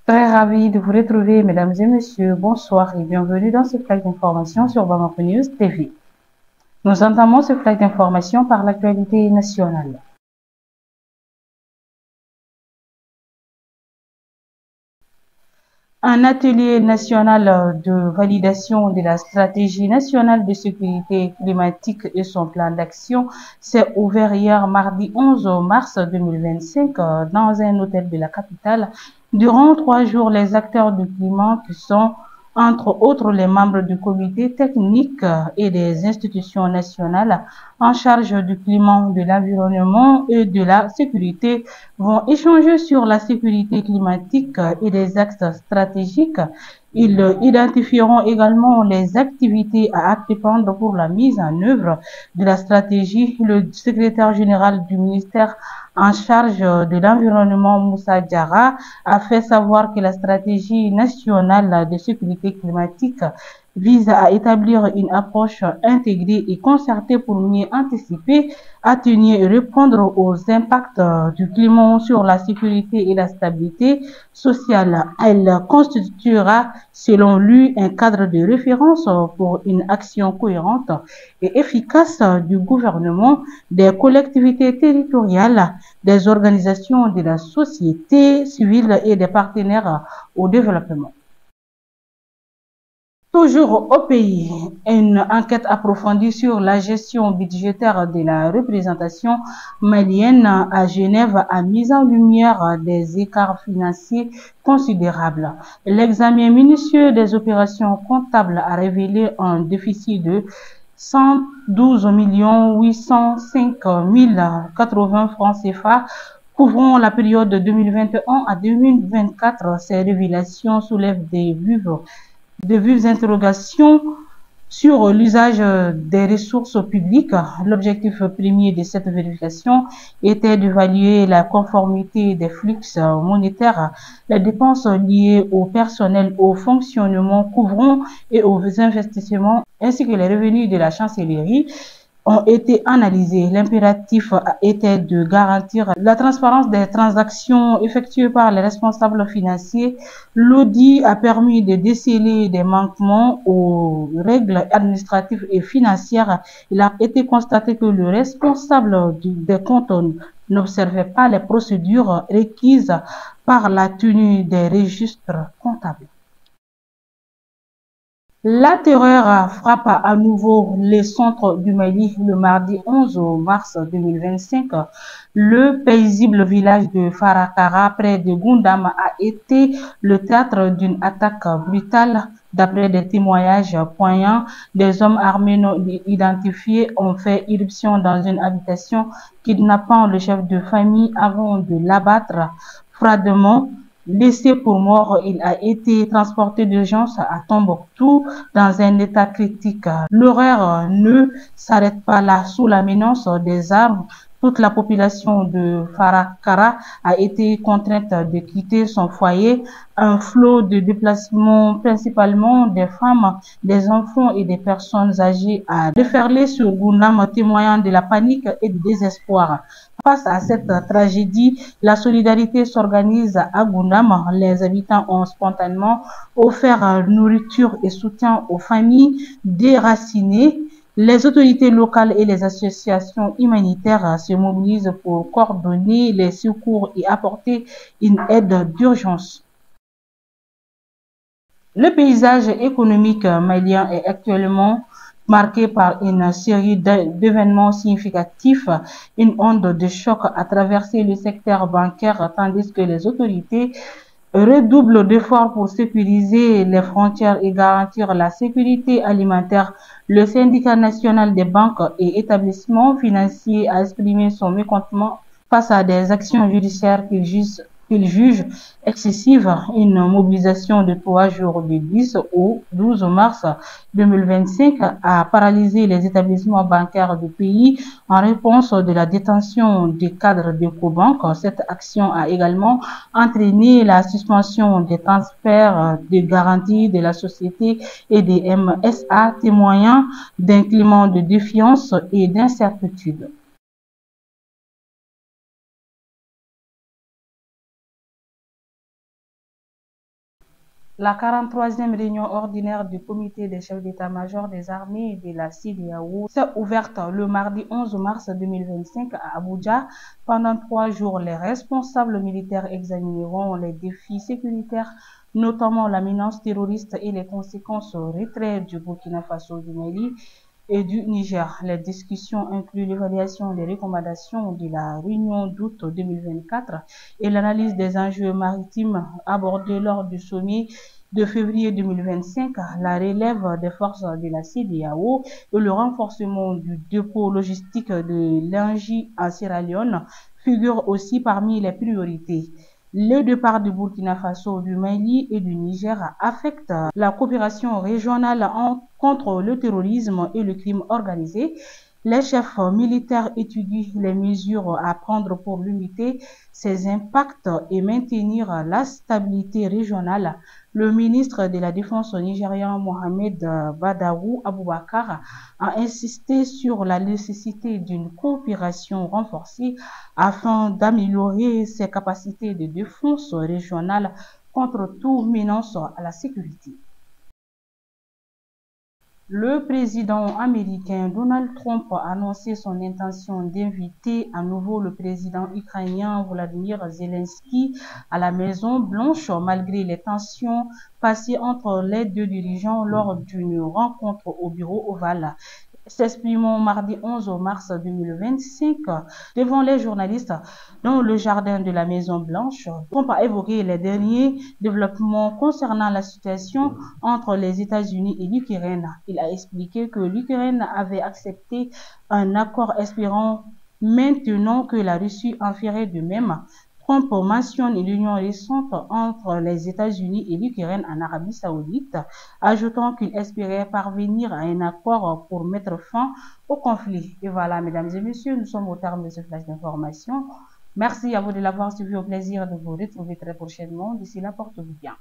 Très ravi de vous retrouver, mesdames et messieurs. Bonsoir et bienvenue dans ce flash d'information sur Bamako News TV. Nous entamons ce flash d'information par l'actualité nationale. Un atelier national de validation de la stratégie nationale de sécurité climatique et son plan d'action s'est ouvert hier mardi 11 mars 2025 dans un hôtel de la capitale. Durant 3 jours, les acteurs du climat qui sont entre autres les membres du comité technique et des institutions nationales en charge du climat, de l'environnement et de la sécurité vont échanger sur la sécurité climatique et les axes stratégiques. Ils identifieront également les activités à entreprendre pour la mise en œuvre de la stratégie. Le secrétaire général du ministère en charge de l'environnement, Moussa Diarra, a fait savoir que la stratégie nationale de sécurité climatique vise à établir une approche intégrée et concertée pour mieux anticiper, atténuer et répondre aux impacts du climat sur la sécurité et la stabilité sociale. Elle constituera, selon lui, un cadre de référence pour une action cohérente et efficace du gouvernement, des collectivités territoriales, des organisations de la société civile et des partenaires au développement. Toujours au pays, une enquête approfondie sur la gestion budgétaire de la représentation malienne à Genève a mis en lumière des écarts financiers considérables. L'examen minutieux des opérations comptables a révélé un déficit de 112 805 080 francs CFA couvrant la période de 2021 à 2024. Ces révélations soulèvent de vives interrogations sur l'usage des ressources publiques. L'objectif premier de cette vérification était d'évaluer la conformité des flux monétaires, les dépenses liées au personnel, au fonctionnement couvrant et aux investissements, ainsi que les revenus de la chancellerie ont été analysés. L'impératif était de garantir la transparence des transactions effectuées par les responsables financiers. L'audit a permis de déceler des manquements aux règles administratives et financières. Il a été constaté que le responsable des comptes n'observait pas les procédures requises par la tenue des registres comptables. La terreur frappe à nouveau les centres du Mali le mardi 11 mars 2025. Le paisible village de Farakara, près de Goundam, a été le théâtre d'une attaque brutale. D'après des témoignages poignants, des hommes armés non identifiés ont fait irruption dans une habitation, kidnappant le chef de famille avant de l'abattre froidement. Laissé pour mort, il a été transporté d'urgence à Tombouctou dans un état critique. L'horreur ne s'arrête pas là. Sous la menace des armes, toute la population de Farakara a été contrainte de quitter son foyer. Un flot de déplacements, principalement des femmes, des enfants et des personnes âgées, a déferlé sur Gounam, témoignant de la panique et du désespoir. Face à cette tragédie, la solidarité s'organise à Gounam. Les habitants ont spontanément offert nourriture et soutien aux familles déracinées. Les autorités locales et les associations humanitaires se mobilisent pour coordonner les secours et apporter une aide d'urgence. Le paysage économique malien est actuellement marqué par une série d'événements significatifs. Une onde de choc a traversé le secteur bancaire tandis que les autorités redoublent d'efforts pour sécuriser les frontières et garantir la sécurité alimentaire. Le syndicat national des banques et établissements financiers a exprimé son mécontentement face à des actions judiciaires qu'il juge excessives. Une mobilisation de 3 jours du 10 au 12 mars 2025 a paralysé les établissements bancaires du pays en réponse de la détention des cadres d'Ecobank. Cette action a également entraîné la suspension des transferts de garantie de la société et des MSA, témoignant d'un climat de défiance et d'incertitude. La 43e réunion ordinaire du comité des chefs d'état-major des armées de la CEDEAO s'est ouverte le mardi 11 mars 2025 à Abuja. Pendant 3 jours, les responsables militaires examineront les défis sécuritaires, notamment la menace terroriste et les conséquences au retrait du Burkina Faso, du Mali et du Niger. Les discussions incluent l'évaluation des recommandations de la réunion d'août 2024 et l'analyse des enjeux maritimes abordés lors du sommet de février 2025, la relève des forces de la CEDEAO et le renforcement du dépôt logistique de l'Engie en Sierra Leone figurent aussi parmi les priorités. Le départ du Burkina Faso, du Mali et du Niger affecte la coopération régionale contre le terrorisme et le crime organisé. Les chefs militaires étudient les mesures à prendre pour limiter ces impacts et maintenir la stabilité régionale. Le ministre de la Défense nigérian Mohamed Badawi Aboubakar a insisté sur la nécessité d'une coopération renforcée afin d'améliorer ses capacités de défense régionale contre toute menace à la sécurité. Le président américain Donald Trump a annoncé son intention d'inviter à nouveau le président ukrainien Volodymyr Zelensky à la Maison-Blanche malgré les tensions passées entre les deux dirigeants lors d'une rencontre au bureau ovale. S'exprimant mardi 11 mars 2025 devant les journalistes dans le jardin de la Maison-Blanche, Trump a évoqué les derniers développements concernant la situation entre les États-Unis et l'Ukraine. Il a expliqué que l'Ukraine avait accepté un accord espérant maintenant que la Russie en ferait de même. Trump mentionne l'union récente entre les États-Unis et l'Ukraine en Arabie Saoudite, ajoutant qu'il espérait parvenir à un accord pour mettre fin au conflit. Et voilà, mesdames et messieurs, nous sommes au terme de ce flash d'information. Merci à vous de l'avoir suivi. Au plaisir de vous retrouver très prochainement. D'ici là, portez-vous bien.